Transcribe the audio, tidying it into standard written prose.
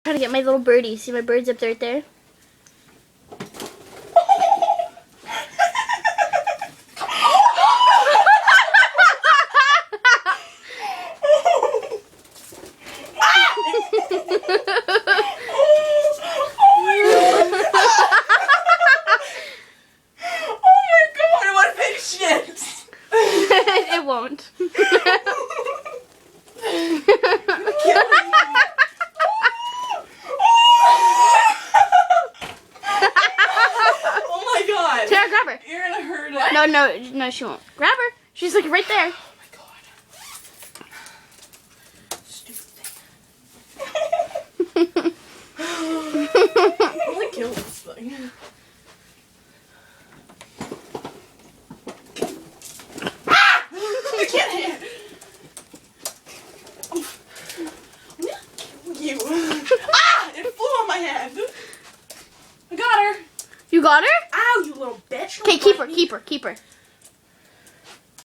Trying to get my little birdie. See my birds up there, right there? It won't. Oh my god. Tara, grab her. You're gonna hurt it. No, she won't. Grab her. She's like right there. Oh my god. Stupid thing. I'm gonna kill this thing. I can't hit. I'm gonna kill you. It flew on my head. I got her. You got her? Ow, you little bitch. Okay, keep her.